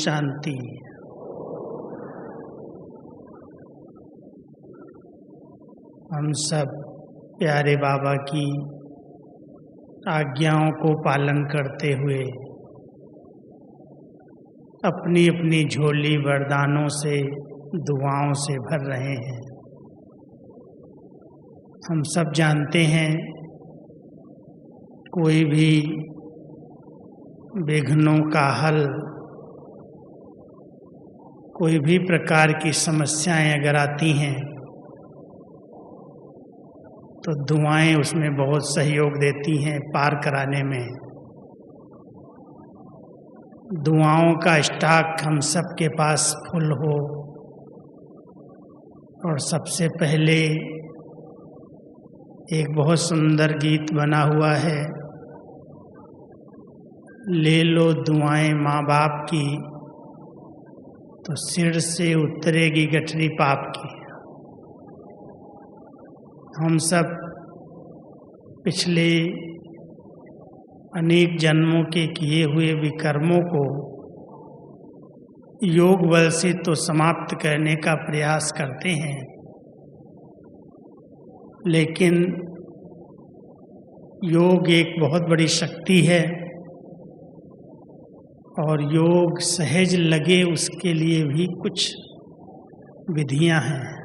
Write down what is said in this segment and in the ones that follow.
शांति। हम सब प्यारे बाबा की आज्ञाओं को पालन करते हुए अपनी अपनी झोली वरदानों से, दुआओं से भर रहे हैं। हम सब जानते हैं कोई भी विघ्नों का हल, कोई भी प्रकार की समस्याएं अगर आती हैं तो दुआएं उसमें बहुत सहयोग देती हैं पार कराने में। दुआओं का स्टॉक हम सब के पास फुल हो। और सबसे पहले एक बहुत सुंदर गीत बना हुआ है, ले लो दुआएं माँ बाप की तो सिर से उतरेगी गठरी पाप की। हम सब पिछले अनेक जन्मों के किए हुए विकर्मों को योग बल से तो समाप्त करने का प्रयास करते हैं, लेकिन योग एक बहुत बड़ी शक्ति है और योग सहज लगे उसके लिए भी कुछ विधियां हैं।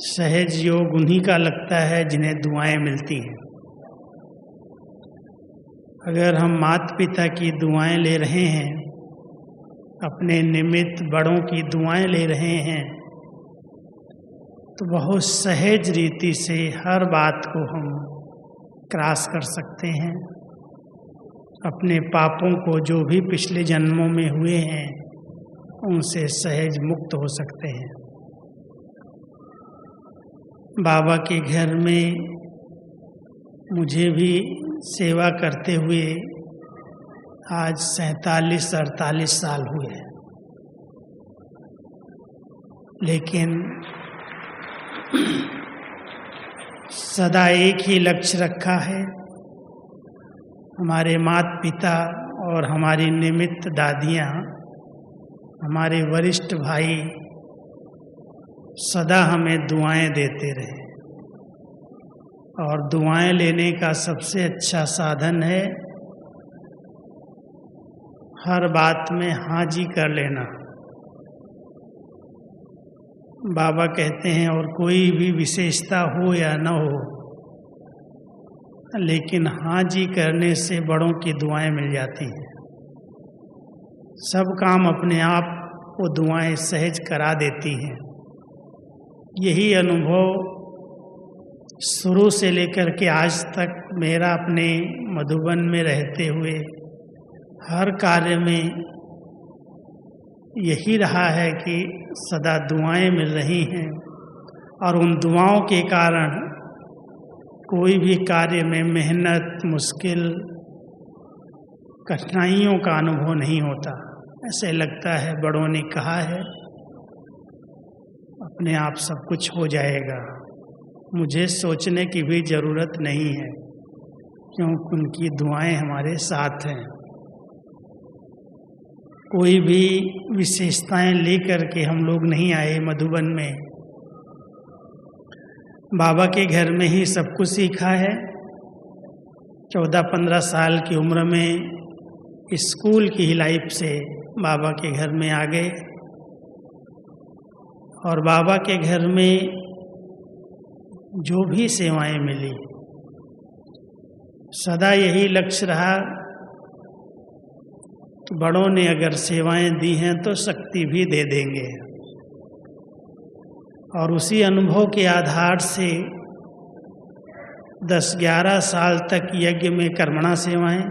सहज योग उन्हीं का लगता है जिन्हें दुआएं मिलती हैं। अगर हम माता पिता की दुआएं ले रहे हैं, अपने निमित्त बड़ों की दुआएं ले रहे हैं, तो बहुत सहज रीति से हर बात को हम क्रॉस कर सकते हैं। अपने पापों को जो भी पिछले जन्मों में हुए हैं उनसे सहज मुक्त हो सकते हैं। बाबा के घर में मुझे भी सेवा करते हुए आज 47-48 साल हुए, लेकिन सदा एक ही लक्ष्य रखा है। हमारे माता पिता और हमारी निमित्त दादियाँ, हमारे वरिष्ठ भाई सदा हमें दुआएं देते रहे, और दुआएं लेने का सबसे अच्छा साधन है हर बात में हाँ जी कर लेना। बाबा कहते हैं और कोई भी विशेषता हो या न हो, लेकिन हाँ जी करने से बड़ों की दुआएं मिल जाती हैं। सब काम अपने आप वो दुआएं सहज करा देती हैं। यही अनुभव शुरू से लेकर के आज तक मेरा अपने मधुबन में रहते हुए हर कार्य में यही रहा है कि सदा दुआएं मिल रही हैं, और उन दुआओं के कारण कोई भी कार्य में मेहनत, मुश्किल, कठिनाइयों का अनुभव नहीं होता। ऐसे लगता है बड़ों ने कहा है अपने आप सब कुछ हो जाएगा, मुझे सोचने की भी ज़रूरत नहीं है, क्योंकि उनकी दुआएं हमारे साथ हैं। कोई भी विशेषताएं लेकर के हम लोग नहीं आए मधुबन में। बाबा के घर में ही सब कुछ सीखा है। 14-15 साल की उम्र में स्कूल की ही लाइफ से बाबा के घर में आ गए, और बाबा के घर में जो भी सेवाएं मिली सदा यही लक्ष्य रहा कि बड़ों ने अगर सेवाएं दी हैं तो शक्ति भी दे देंगे। और उसी अनुभव के आधार से 10-11 साल तक यज्ञ में कर्मणा सेवाएं,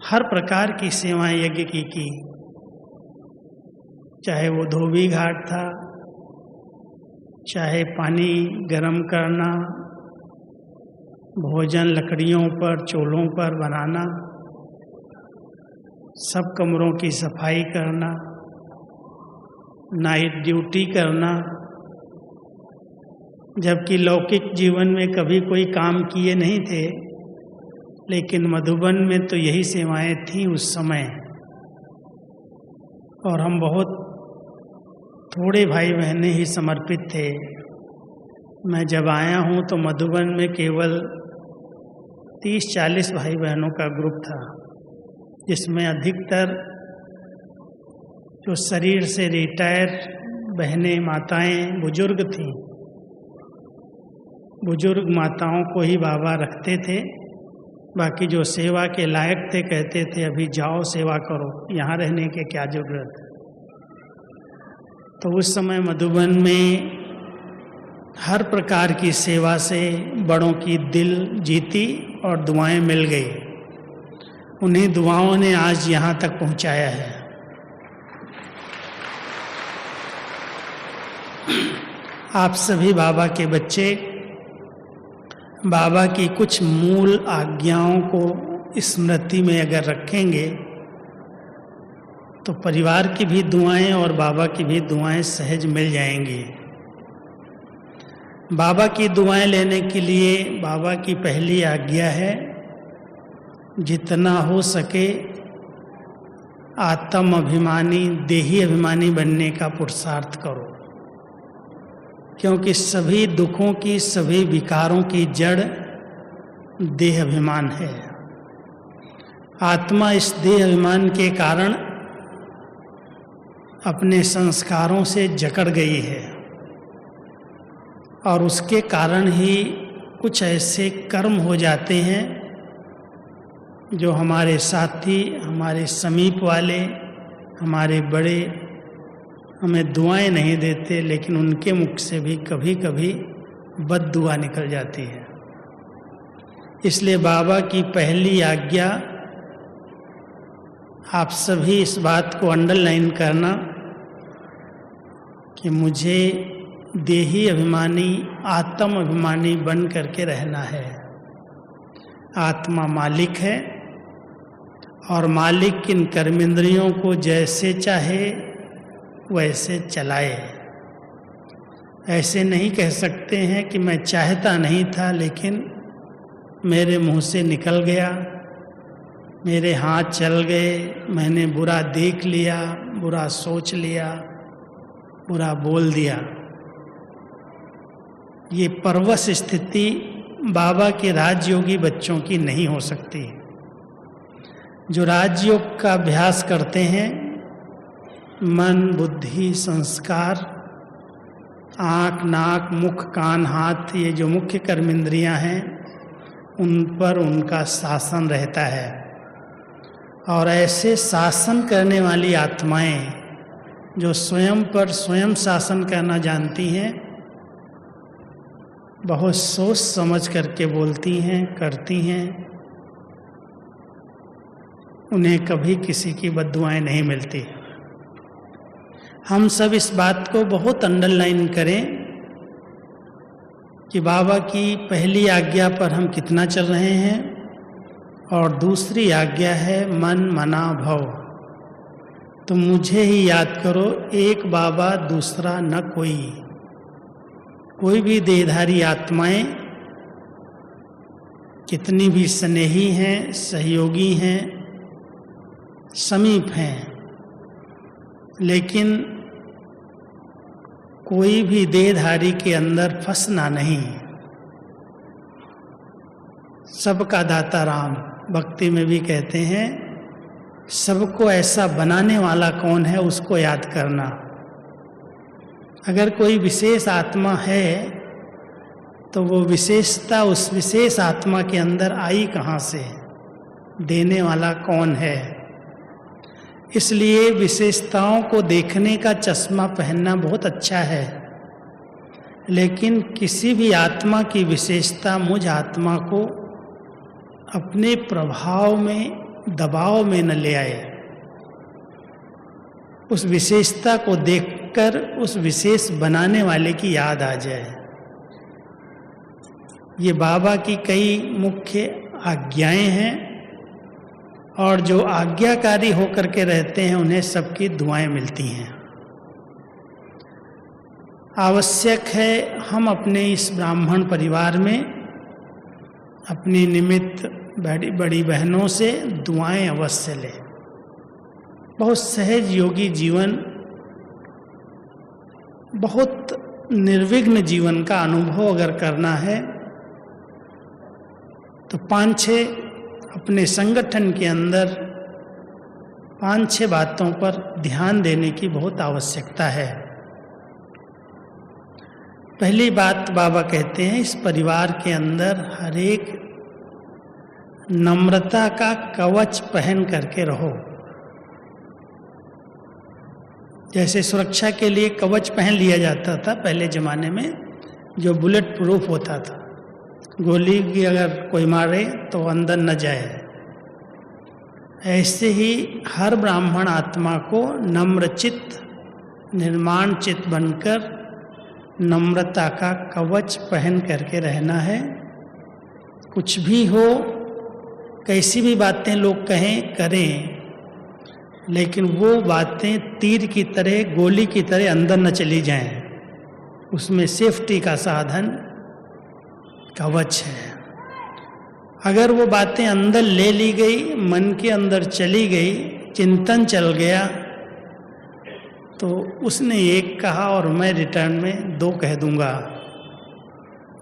हर प्रकार की सेवाएं यज्ञ की, चाहे वो धोबी घाट था, चाहे पानी गर्म करना, भोजन लकड़ियों पर, चूल्हों पर बनाना, सब कमरों की सफाई करना, नाइट ड्यूटी करना। जबकि लौकिक जीवन में कभी कोई काम किए नहीं थे, लेकिन मधुबन में तो यही सेवाएं थी उस समय। और हम बहुत थोड़े भाई बहनें ही समर्पित थे। मैं जब आया हूँ तो मधुबन में केवल 30-40 भाई बहनों का ग्रुप था, जिसमें अधिकतर जो शरीर से रिटायर बहनें माताएं बुजुर्ग थीं। बुजुर्ग माताओं को ही बाबा रखते थे, बाकी जो सेवा के लायक थे कहते थे अभी जाओ सेवा करो, यहाँ रहने के क्या जरूरत है। तो उस समय मधुबन में हर प्रकार की सेवा से बड़ों की दिल जीती और दुआएं मिल गई। उन्हीं दुआओं ने आज यहाँ तक पहुँचाया है। आप सभी बाबा के बच्चे बाबा की कुछ मूल आज्ञाओं को स्मृति में अगर रखेंगे तो परिवार की भी दुआएं और बाबा की भी दुआएं सहज मिल जाएंगी। बाबा की दुआएं लेने के लिए बाबा की पहली आज्ञा है, जितना हो सके आत्म अभिमानी, देही अभिमानी बनने का पुरुषार्थ करो, क्योंकि सभी दुखों की, सभी विकारों की जड़ देह अभिमान है। आत्मा इस देह अभिमान के कारण अपने संस्कारों से जकड़ गई है और उसके कारण ही कुछ ऐसे कर्म हो जाते हैं जो हमारे साथी, हमारे समीप वाले, हमारे बड़े हमें दुआएं नहीं देते, लेकिन उनके मुख से भी कभी कभी बद्दुआ निकल जाती है। इसलिए बाबा की पहली आज्ञा, आप सभी इस बात को अंडरलाइन करना कि मुझे देही अभिमानी, आत्म अभिमानी बन करके रहना है। आत्मा मालिक है और मालिक इन कर्मेंद्रियों को जैसे चाहे वैसे चलाए। ऐसे नहीं कह सकते हैं कि मैं चाहता नहीं था लेकिन मेरे मुंह से निकल गया, मेरे हाथ चल गए, मैंने बुरा देख लिया, बुरा सोच लिया, बुरा बोल दिया। ये परवश स्थिति बाबा के राजयोगी बच्चों की नहीं हो सकती। जो राजयोग का अभ्यास करते हैं, मन, बुद्धि, संस्कार, आँख, नाक, मुख, कान, हाथ, ये जो मुख्य कर्मेंद्रियां हैं, उन पर उनका शासन रहता है। और ऐसे शासन करने वाली आत्माएं जो स्वयं पर स्वयं शासन करना जानती हैं, बहुत सोच समझ करके बोलती हैं, करती हैं, उन्हें कभी किसी की बद्दुआएं नहीं मिलती। हम सब इस बात को बहुत अंडरलाइन करें कि बाबा की पहली आज्ञा पर हम कितना चल रहे हैं, और दूसरी आज्ञा है मन मना भव। तो मुझे ही याद करो, एक बाबा दूसरा न कोई। कोई भी देहधारी आत्माएं कितनी भी स्नेही हैं, सहयोगी हैं, समीप हैं, लेकिन कोई भी देहधारी के अंदर फंसना नहीं। सबका दाता राम भक्ति में भी कहते हैं, सबको ऐसा बनाने वाला कौन है उसको याद करना। अगर कोई विशेष आत्मा है तो वो विशेषता उस विशेष आत्मा के अंदर आई कहाँ से, देने वाला कौन है। इसलिए विशेषताओं को देखने का चश्मा पहनना बहुत अच्छा है, लेकिन किसी भी आत्मा की विशेषता मुझ आत्मा को अपने प्रभाव में, दबाव में न ले आए। उस विशेषता को देखकर उस विशेष बनाने वाले की याद आ जाए। ये बाबा की कई मुख्य आज्ञाएं हैं, और जो आज्ञाकारी होकर के रहते हैं उन्हें सबकी दुआएं मिलती हैं। आवश्यक है हम अपने इस ब्राह्मण परिवार में अपनी निमित्त बड़ी बड़ी बहनों से दुआएं अवश्य लें। बहुत सहज योगी जीवन, बहुत निर्विघ्न जीवन का अनुभव अगर करना है तो 5-6 अपने संगठन के अंदर 5-6 बातों पर ध्यान देने की बहुत आवश्यकता है। पहली बात बाबा कहते हैं, इस परिवार के अंदर हर एक नम्रता का कवच पहन करके रहो। जैसे सुरक्षा के लिए कवच पहन लिया जाता था पहले ज़माने में, जो बुलेट प्रूफ होता था, गोली की अगर कोई मारे तो अंदर न जाए। ऐसे ही हर ब्राह्मण आत्मा को नम्रचित्त, निर्माण चित्त बनकर नम्रता का कवच पहन करके रहना है। कुछ भी हो, कैसी भी बातें लोग कहें करें, लेकिन वो बातें तीर की तरह, गोली की तरह अंदर न चली जाएं। उसमें सेफ्टी का साधन कवच है। अगर वो बातें अंदर ले ली गई, मन के अंदर चली गई, चिंतन चल गया, तो उसने एक कहा और मैं रिटर्न में 2 कह दूंगा।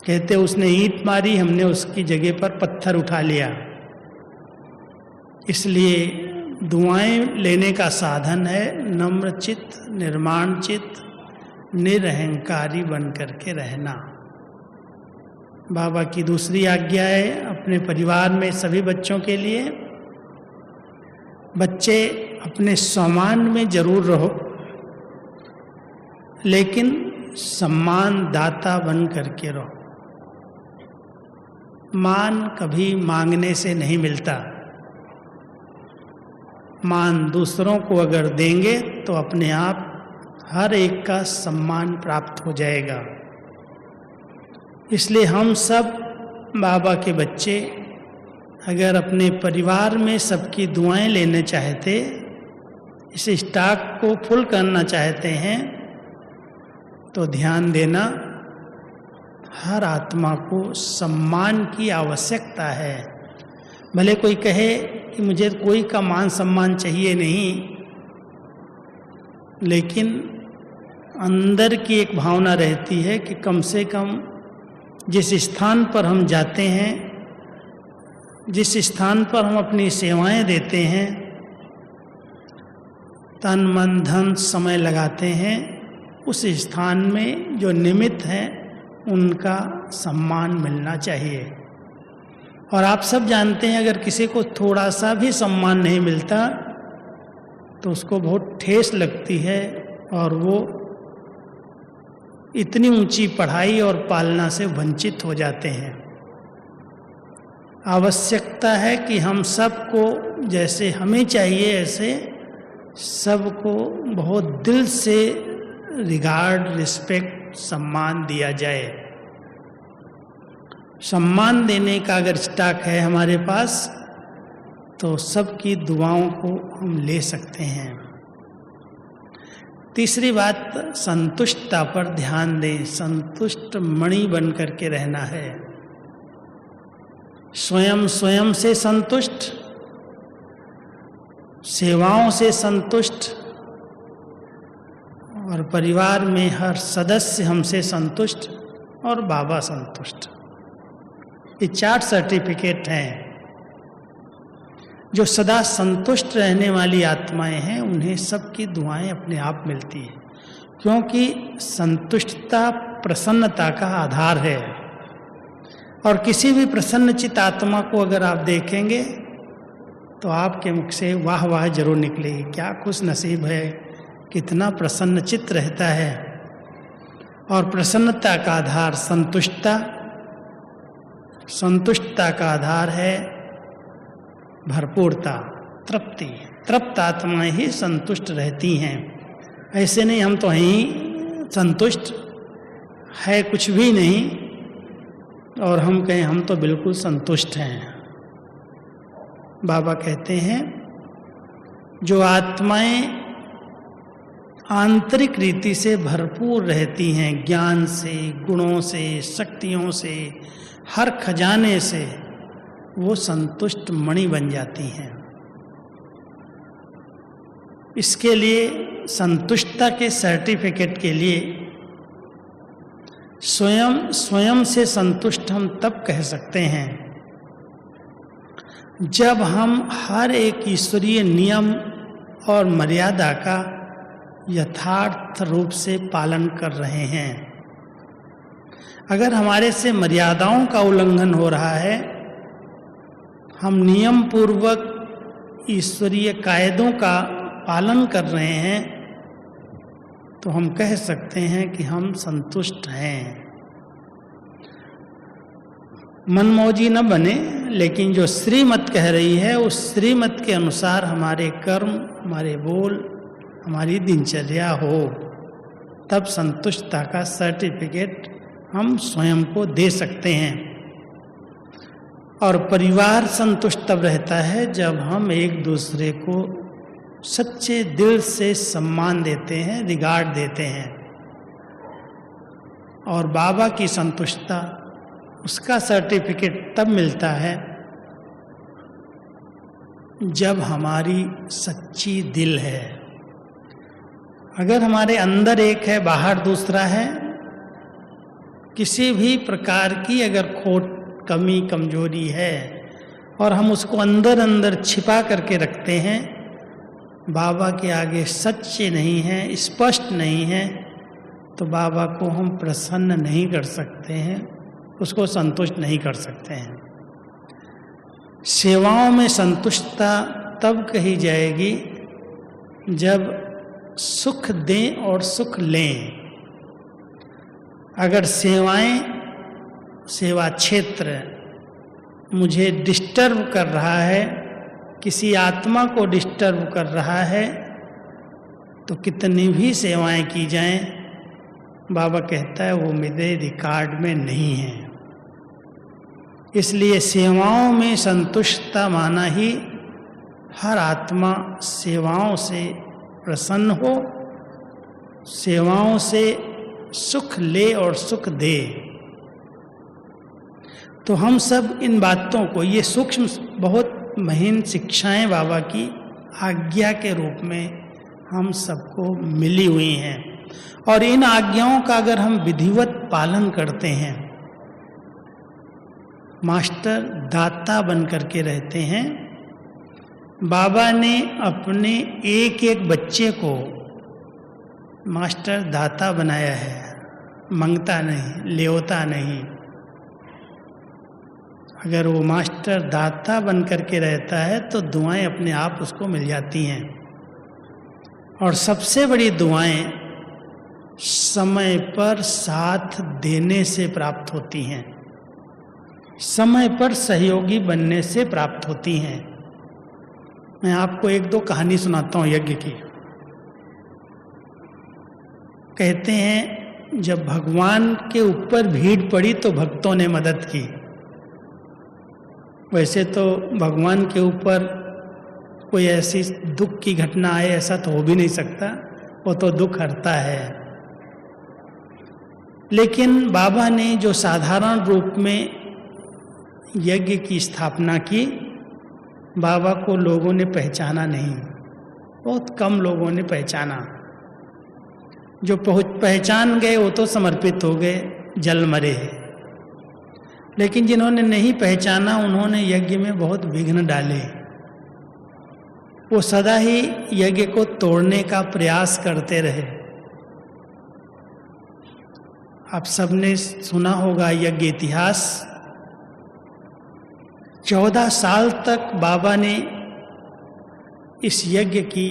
कहते उसने ईंट मारी, हमने उसकी जगह पर पत्थर उठा लिया। इसलिए दुआएं लेने का साधन है नम्र चित्त, निर्माण चित्त, निरहंकारी बन करके रहना। बाबा की दूसरी आज्ञा है अपने परिवार में सभी बच्चों के लिए, बच्चे अपने सम्मान में जरूर रहो, लेकिन सम्मान दाता बन करके रहो। मान कभी मांगने से नहीं मिलता। मान दूसरों को अगर देंगे तो अपने आप हर एक का सम्मान प्राप्त हो जाएगा। इसलिए हम सब बाबा के बच्चे अगर अपने परिवार में सबकी दुआएं लेने चाहते, इस स्टॉक को फुल करना चाहते हैं, तो ध्यान देना हर आत्मा को सम्मान की आवश्यकता है। भले कोई कहे कि मुझे कोई का मान सम्मान चाहिए नहीं, लेकिन अंदर की एक भावना रहती है कि कम से कम जिस स्थान पर हम जाते हैं, जिस स्थान पर हम अपनी सेवाएं देते हैं, तन मन धन समय लगाते हैं, उस स्थान में जो निमित्त हैं उनका सम्मान मिलना चाहिए। और आप सब जानते हैं अगर किसी को थोड़ा सा भी सम्मान नहीं मिलता तो उसको बहुत ठेस लगती है और वो इतनी ऊंची पढ़ाई और पालना से वंचित हो जाते हैं। आवश्यकता है कि हम सबको जैसे हमें चाहिए ऐसे सबको बहुत दिल से रिगार्ड, रिस्पेक्ट, सम्मान दिया जाए। सम्मान देने का अगर स्टॉक है हमारे पास तो सबकी दुआओं को हम ले सकते हैं। तीसरी बात, संतुष्टता पर ध्यान दें। संतुष्ट मणि बन करके रहना है। स्वयं से संतुष्ट, सेवाओं से संतुष्ट और परिवार में हर सदस्य हमसे संतुष्ट और बाबा संतुष्ट। ये 4 सर्टिफिकेट हैं। जो सदा संतुष्ट रहने वाली आत्माएं हैं उन्हें सबकी दुआएं अपने आप मिलती हैं, क्योंकि संतुष्टता प्रसन्नता का आधार है। और किसी भी प्रसन्नचित आत्मा को अगर आप देखेंगे तो आपके मुख से वाह वाह जरूर निकलेगी। क्या खुश नसीब है, कितना प्रसन्नचित रहता है। और प्रसन्नता का आधार संतुष्टता, संतुष्टता का आधार है भरपूरता, तृप्ति। तृप्त आत्माएं ही संतुष्ट रहती हैं। ऐसे नहीं हम तो यहीं संतुष्ट है, कुछ भी नहीं, और हम कहें हम तो बिल्कुल संतुष्ट हैं। बाबा कहते हैं जो आत्माएं आंतरिक रीति से भरपूर रहती हैं, ज्ञान से, गुणों से, शक्तियों से, हर खजाने से, वो संतुष्ट मणि बन जाती हैं। इसके लिए संतुष्टता के सर्टिफिकेट के लिए स्वयं से संतुष्ट हम तब कह सकते हैं जब हम हर एक ईश्वरीय नियम और मर्यादा का यथार्थ रूप से पालन कर रहे हैं। अगर हमारे से मर्यादाओं का उल्लंघन हो रहा है, हम नियम पूर्वक ईश्वरीय कायदों का पालन कर रहे हैं, तो हम कह सकते हैं कि हम संतुष्ट हैं। मनमौजी न बने, लेकिन जो श्रीमत कह रही है उस श्रीमत के अनुसार हमारे कर्म, हमारे बोल, हमारी दिनचर्या हो, तब संतुष्टता का सर्टिफिकेट हम स्वयं को दे सकते हैं। और परिवार संतुष्ट तब रहता है जब हम एक दूसरे को सच्चे दिल से सम्मान देते हैं, रिगार्ड देते हैं। और बाबा की संतुष्टता, उसका सर्टिफिकेट तब मिलता है जब हमारी सच्ची दिल है। अगर हमारे अंदर एक है, बाहर दूसरा है, किसी भी प्रकार की अगर खोट, कमी, कमजोरी है और हम उसको अंदर अंदर छिपा करके रखते हैं, बाबा के आगे सच्चे नहीं हैं, स्पष्ट नहीं हैं, तो बाबा को हम प्रसन्न नहीं कर सकते हैं, उसको संतुष्ट नहीं कर सकते हैं। सेवाओं में संतुष्टता तब कही जाएगी जब सुख दें और सुख लें। अगर सेवा क्षेत्र मुझे डिस्टर्ब कर रहा है, किसी आत्मा को डिस्टर्ब कर रहा है, तो कितनी भी सेवाएं की जाएं, बाबा कहता है वो मेरे रिकॉर्ड में नहीं है। इसलिए सेवाओं में संतुष्टता माना ही हर आत्मा सेवाओं से प्रसन्न हो, सेवाओं से सुख ले और सुख दे। तो हम सब इन बातों को, ये सूक्ष्म बहुत महीन शिक्षाएं बाबा की आज्ञा के रूप में हम सबको मिली हुई हैं, और इन आज्ञाओं का अगर हम विधिवत पालन करते हैं, मास्टर दाता बन करके रहते हैं। बाबा ने अपने एक एक बच्चे को मास्टर दाता बनाया है, मंगता नहीं, लेवता नहीं। अगर वो मास्टर दाता बन करके रहता है तो दुआएं अपने आप उसको मिल जाती हैं। और सबसे बड़ी दुआएं समय पर साथ देने से प्राप्त होती हैं, समय पर सहयोगी बनने से प्राप्त होती हैं। मैं आपको एक दो कहानी सुनाता हूँ यज्ञ की। कहते हैं जब भगवान के ऊपर भीड़ पड़ी तो भक्तों ने मदद की। वैसे तो भगवान के ऊपर कोई ऐसी दुख की घटना आए ऐसा तो हो भी नहीं सकता, वो तो दुख हरता है। लेकिन बाबा ने जो साधारण रूप में यज्ञ की स्थापना की, बाबा को लोगों ने पहचाना नहीं, बहुत कम लोगों ने पहचाना। जो पहचान गए वो तो समर्पित हो गए, जल मरे। लेकिन जिन्होंने नहीं पहचाना उन्होंने यज्ञ में बहुत विघ्न डाले। वो सदा ही यज्ञ को तोड़ने का प्रयास करते रहे। आप सबने सुना होगा यज्ञ इतिहास। 14 साल तक बाबा ने इस यज्ञ की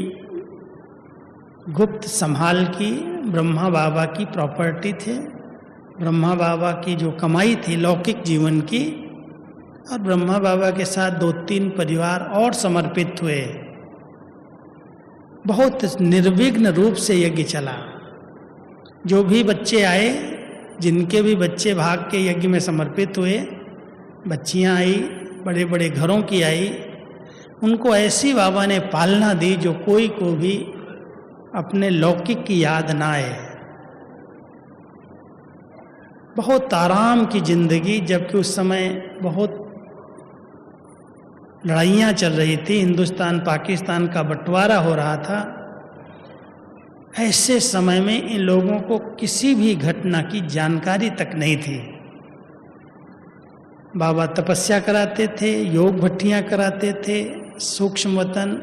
गुप्त संभाल की। ब्रह्मा बाबा की प्रॉपर्टी थे, ब्रह्मा बाबा की जो कमाई थी लौकिक जीवन की, और ब्रह्मा बाबा के साथ 2-3 परिवार और समर्पित हुए। बहुत निर्विघ्न रूप से यज्ञ चला। जो भी बच्चे आए, जिनके भी बच्चे भाग के यज्ञ में समर्पित हुए, बच्चियां आई, बड़े बड़े घरों की आई, उनको ऐसी बाबा ने पालना दी जो कोई को भी अपने लौकिक की याद ना आए। बहुत आराम की जिंदगी, जबकि उस समय बहुत लड़ाइयाँ चल रही थी, हिंदुस्तान पाकिस्तान का बंटवारा हो रहा था, ऐसे समय में इन लोगों को किसी भी घटना की जानकारी तक नहीं थी। बाबा तपस्या कराते थे, योग भट्टियाँ कराते थे, सूक्ष्म वतन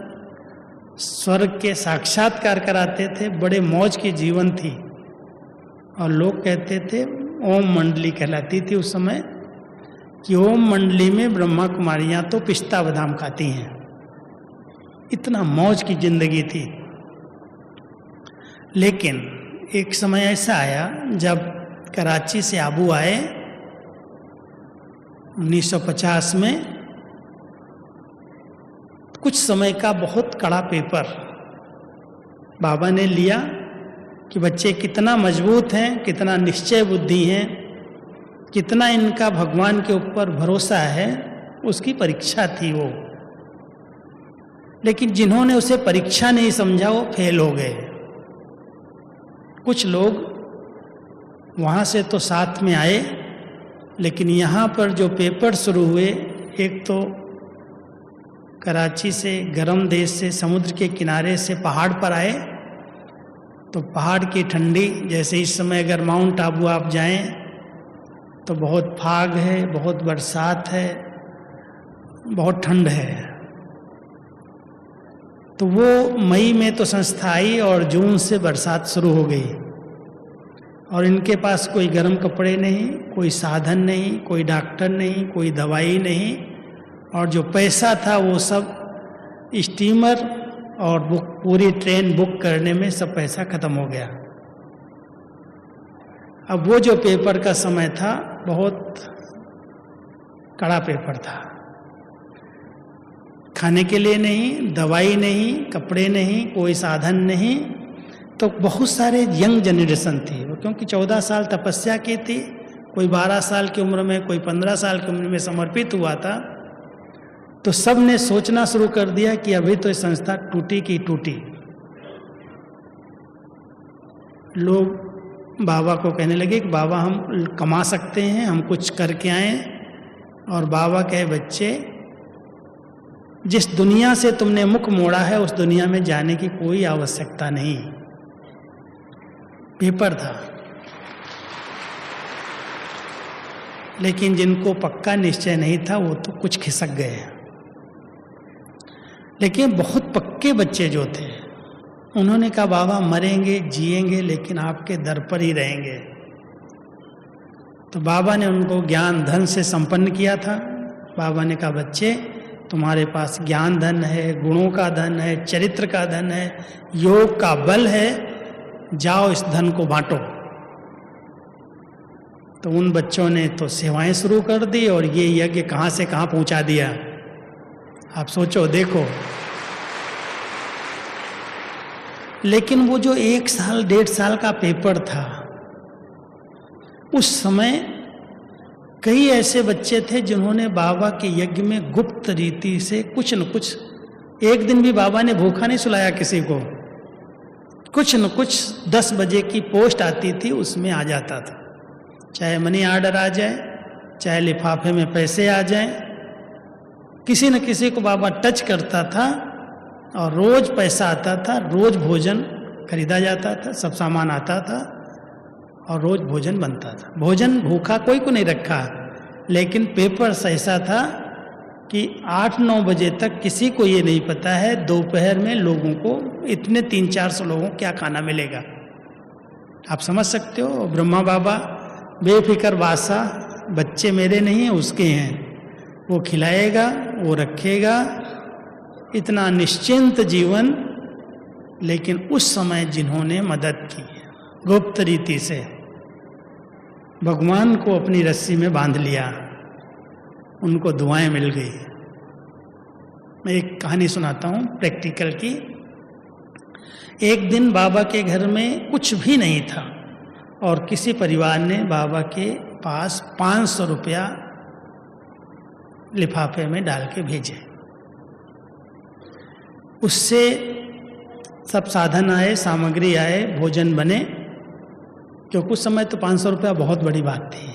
स्वर्ग के साक्षात्कार कराते थे, बड़े मौज की जीवन थी। और लोग कहते थे, ओम मंडली कहलाती थी उस समय, कि ओम मंडली में ब्रह्मा कुमारियाँ तो पिस्ता बादाम खाती हैं। इतना मौज की जिंदगी थी। लेकिन एक समय ऐसा आया जब कराची से आबू आए 1950 में, कुछ समय का बहुत कड़ा पेपर बाबा ने लिया कि बच्चे कितना मजबूत हैं, कितना निश्चय बुद्धि हैं, कितना इनका भगवान के ऊपर भरोसा है, उसकी परीक्षा थी वो। लेकिन जिन्होंने उसे परीक्षा नहीं समझा वो फेल हो गए। कुछ लोग वहाँ से तो साथ में आए, लेकिन यहाँ पर जो पेपर शुरू हुए, एक तो कराची से, गर्म देश से, समुद्र के किनारे से पहाड़ पर आए, तो पहाड़ की ठंडी, जैसे इस समय अगर माउंट आबू आप जाएं तो बहुत फाग है, बहुत बरसात है, बहुत ठंड है। तो वो मई में तो संस्था आई और जून से बरसात शुरू हो गई, और इनके पास कोई गर्म कपड़े नहीं, कोई साधन नहीं, कोई डॉक्टर नहीं, कोई दवाई नहीं, और जो पैसा था वो सब स्टीमर और पूरी ट्रेन बुक करने में सब पैसा खत्म हो गया। अब वो जो पेपर का समय था बहुत कड़ा पेपर था। खाने के लिए नहीं, दवाई नहीं, कपड़े नहीं, कोई साधन नहीं, तो बहुत सारे यंग जनरेशन थी, क्योंकि 14 साल तपस्या की थी, कोई 12 साल की उम्र में, कोई 15 साल की उम्र में समर्पित हुआ था। तो सब ने सोचना शुरू कर दिया कि अभी तो ये संस्था टूटी की टूटी। लोग बाबा को कहने लगे कि बाबा हम कमा सकते हैं, हम कुछ करके आए। और बाबा कहे, बच्चे जिस दुनिया से तुमने मुख मोड़ा है उस दुनिया में जाने की कोई आवश्यकता नहीं। पेपर था, लेकिन जिनको पक्का निश्चय नहीं था वो तो कुछ खिसक गए। लेकिन बहुत पक्के बच्चे जो थे उन्होंने कहा, बाबा मरेंगे जिएंगे लेकिन आपके दर पर ही रहेंगे। तो बाबा ने उनको ज्ञान धन से संपन्न किया था। बाबा ने कहा, बच्चे तुम्हारे पास ज्ञान धन है, गुणों का धन है, चरित्र का धन है, योग का बल है, जाओ इस धन को बांटो। तो उन बच्चों ने तो सेवाएं शुरू कर दी और ये यज्ञ कहाँ से कहाँ पहुँचा दिया। आप सोचो, देखो। लेकिन वो जो 1 साल 1.5 साल का पेपर था, उस समय कई ऐसे बच्चे थे जिन्होंने बाबा के यज्ञ में गुप्त रीति से कुछ न कुछ, एक दिन भी बाबा ने भूखा नहीं सुलाया किसी को, कुछ न कुछ 10 बजे की पोस्ट आती थी उसमें आ जाता था। चाहे मनी आर्डर आ जाए, चाहे लिफाफे में पैसे आ जाएं, किसी न किसी को बाबा टच करता था और रोज पैसा आता था, रोज भोजन खरीदा जाता था, सब सामान आता था और रोज भोजन बनता था। भोजन भूखा कोई को नहीं रखा, लेकिन पेपर ऐसा था कि 8-9 बजे तक किसी को ये नहीं पता है दोपहर में लोगों को इतने 300-400 लोगों को क्या खाना मिलेगा। आप समझ सकते हो। ब्रह्मा बाबा बेफिक्र बादशाह, बच्चे मेरे नहीं हैं उसके हैं, वो खिलाएगा, वो रखेगा, इतना निश्चिंत जीवन। लेकिन उस समय जिन्होंने मदद की गुप्त रीति से, भगवान को अपनी रस्सी में बांध लिया, उनको दुआएं मिल गई। मैं एक कहानी सुनाता हूँ प्रैक्टिकल की। एक दिन बाबा के घर में कुछ भी नहीं था और किसी परिवार ने बाबा के पास 500 रुपया लिफाफे में डाल के भेजे। उससे सब साधन आए, सामग्री आए, भोजन बने, क्योंकि उस समय तो 500 रुपया बहुत बड़ी बात थी।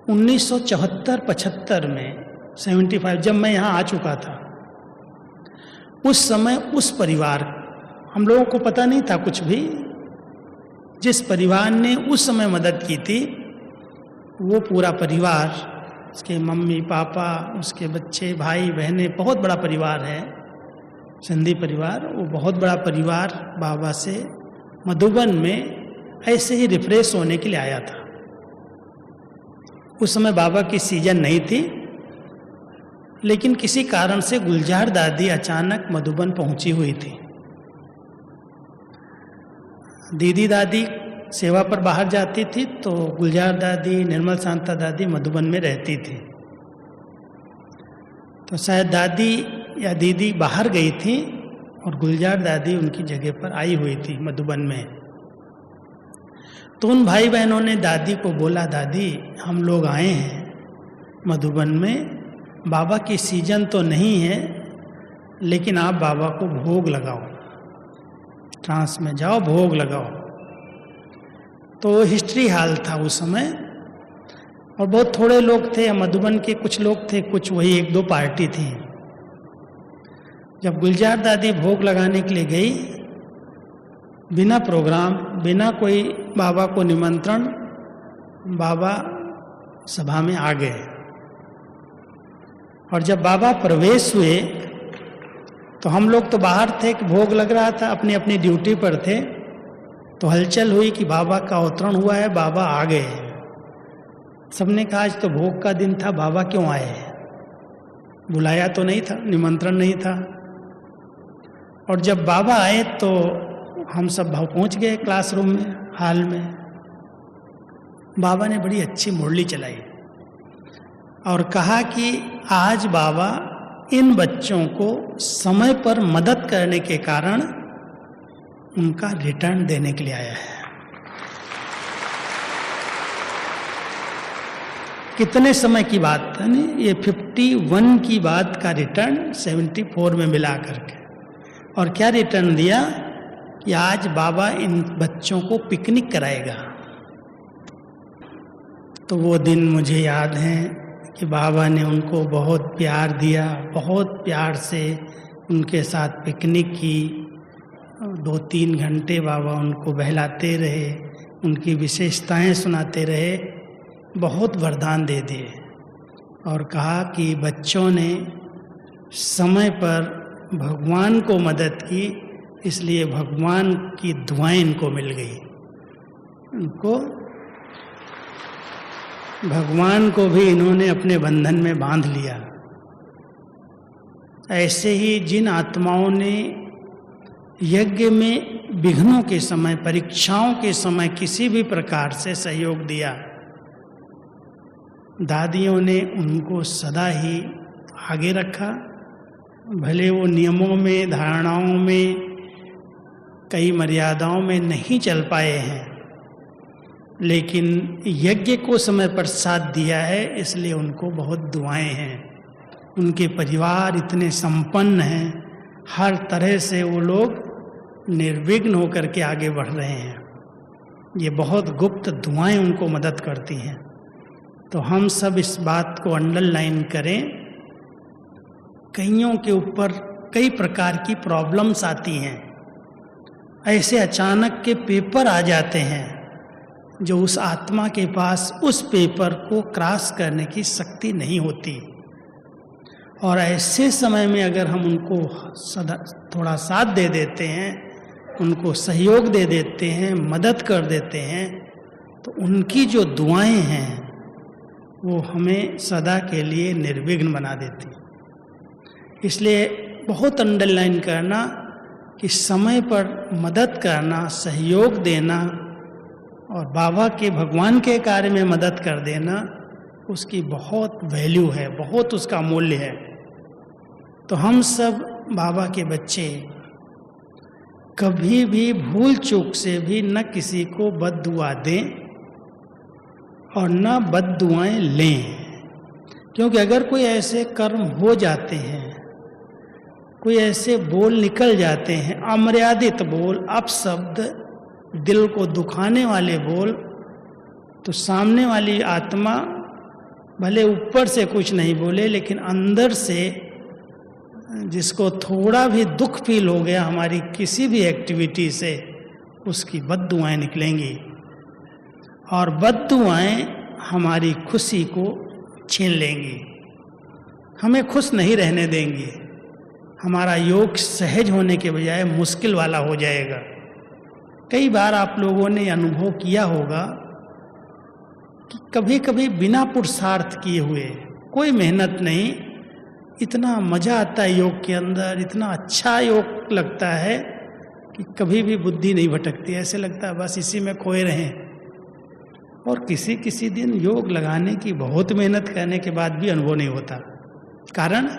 1974-75 में 75, जब मैं यहाँ आ चुका था, उस समय उस परिवार, हम लोगों को पता नहीं था कुछ भी, जिस परिवार ने उस समय मदद की थी वो पूरा परिवार, उसके मम्मी पापा, उसके बच्चे भाई बहनें, बहुत बड़ा परिवार है सिंधी परिवार। वो बहुत बड़ा परिवार बाबा से मधुबन में ऐसे ही रिफ्रेश होने के लिए आया था। उस समय बाबा की सीजन नहीं थी, लेकिन किसी कारण से गुलजार दादी अचानक मधुबन पहुंची हुई थी। दीदी दादी सेवा पर बाहर जाती थी, तो गुलजार दादी, निर्मल शांता दादी मधुबन में रहती थी। तो शायद दादी या दीदी बाहर गई थी और गुलजार दादी उनकी जगह पर आई हुई थी मधुबन में। तो उन भाई बहनों ने दादी को बोला, दादी हम लोग आए हैं मधुबन में, बाबा की सीजन तो नहीं है, लेकिन आप बाबा को भोग लगाओ, ट्रांस में जाओ भोग लगाओ। तो हिस्ट्री हाल था उस समय, और बहुत थोड़े लोग थे, मधुबन के कुछ लोग थे, कुछ वही एक दो पार्टी थी। जब गुलजार दादी भोग लगाने के लिए गई, बिना प्रोग्राम, बिना कोई बाबा को निमंत्रण, बाबा सभा में आ गए। और जब बाबा प्रवेश हुए तो हम लोग तो बाहर थे कि भोग लग रहा था, अपनी अपनी ड्यूटी पर थे। तो हलचल हुई कि बाबा का अवतरण हुआ है, बाबा आ गए। सबने कहा आज तो भोग का दिन था, बाबा क्यों आए? बुलाया तो नहीं था, निमंत्रण नहीं था। और जब बाबा आए तो हम सब पहुंच गए क्लासरूम में, हाल में। बाबा ने बड़ी अच्छी मुरली चलाई और कहा कि आज बाबा इन बच्चों को समय पर मदद करने के कारण उनका रिटर्न देने के लिए आया है। कितने समय की बात है नहीं, ये 51 की बात का रिटर्न 74 में मिला करके। और क्या रिटर्न दिया कि आज बाबा इन बच्चों को पिकनिक कराएगा। तो वो दिन मुझे याद है कि बाबा ने उनको बहुत प्यार दिया, बहुत प्यार से उनके साथ पिकनिक की। 2-3 घंटे बाबा उनको बहलाते रहे, उनकी विशेषताएं सुनाते रहे, बहुत वरदान दे दिए। और कहा कि बच्चों ने समय पर भगवान को मदद की, इसलिए भगवान की दुआएं इनको मिल गई। उनको, भगवान को भी इन्होंने अपने बंधन में बांध लिया। ऐसे ही जिन आत्माओं ने यज्ञ में विघ्नों के समय, परीक्षाओं के समय किसी भी प्रकार से सहयोग दिया, दादियों ने उनको सदा ही आगे रखा। भले वो नियमों में, धारणाओं में, कई मर्यादाओं में नहीं चल पाए हैं, लेकिन यज्ञ को समय पर साथ दिया है, इसलिए उनको बहुत दुआएं हैं। उनके परिवार इतने संपन्न हैं, हर तरह से वो लोग निर्विघ्न होकर के आगे बढ़ रहे हैं। ये बहुत गुप्त दुआएं उनको मदद करती हैं। तो हम सब इस बात को अंडरलाइन करें। कईयों के ऊपर कई प्रकार की प्रॉब्लम्स आती हैं, ऐसे अचानक के पेपर आ जाते हैं जो उस आत्मा के पास उस पेपर को क्रॉस करने की शक्ति नहीं होती। और ऐसे समय में अगर हम उनको थोड़ा साथ दे देते हैं, उनको सहयोग दे देते हैं, मदद कर देते हैं, तो उनकी जो दुआएं हैं वो हमें सदा के लिए निर्विघ्न बना देती। इसलिए बहुत अंडरलाइन करना कि समय पर मदद करना, सहयोग देना और बाबा के, भगवान के कार्य में मदद कर देना, उसकी बहुत वैल्यू है, बहुत उसका मूल्य है। तो हम सब बाबा के बच्चे कभी भी भूल चूक से भी न किसी को बद्दुआ दें और न बद्दुआएं लें। क्योंकि अगर कोई ऐसे कर्म हो जाते हैं, कोई ऐसे बोल निकल जाते हैं, अमर्यादित बोल, अपशब्द, दिल को दुखाने वाले बोल, तो सामने वाली आत्मा भले ऊपर से कुछ नहीं बोले, लेकिन अंदर से जिसको थोड़ा भी दुख फील हो गया हमारी किसी भी एक्टिविटी से, उसकी बद्दुआएं निकलेंगी और बद्दुआएं हमारी खुशी को छीन लेंगी, हमें खुश नहीं रहने देंगी। हमारा योग सहज होने के बजाय मुश्किल वाला हो जाएगा। कई बार आप लोगों ने अनुभव किया होगा कि कभी कभी बिना पुरुषार्थ किए हुए, कोई मेहनत नहीं, इतना मजा आता है योग के अंदर, इतना अच्छा योग लगता है कि कभी भी बुद्धि नहीं भटकती, ऐसे लगता है बस इसी में खोए रहें। और किसी किसी दिन योग लगाने की बहुत मेहनत करने के बाद भी अनुभव नहीं होता। कारण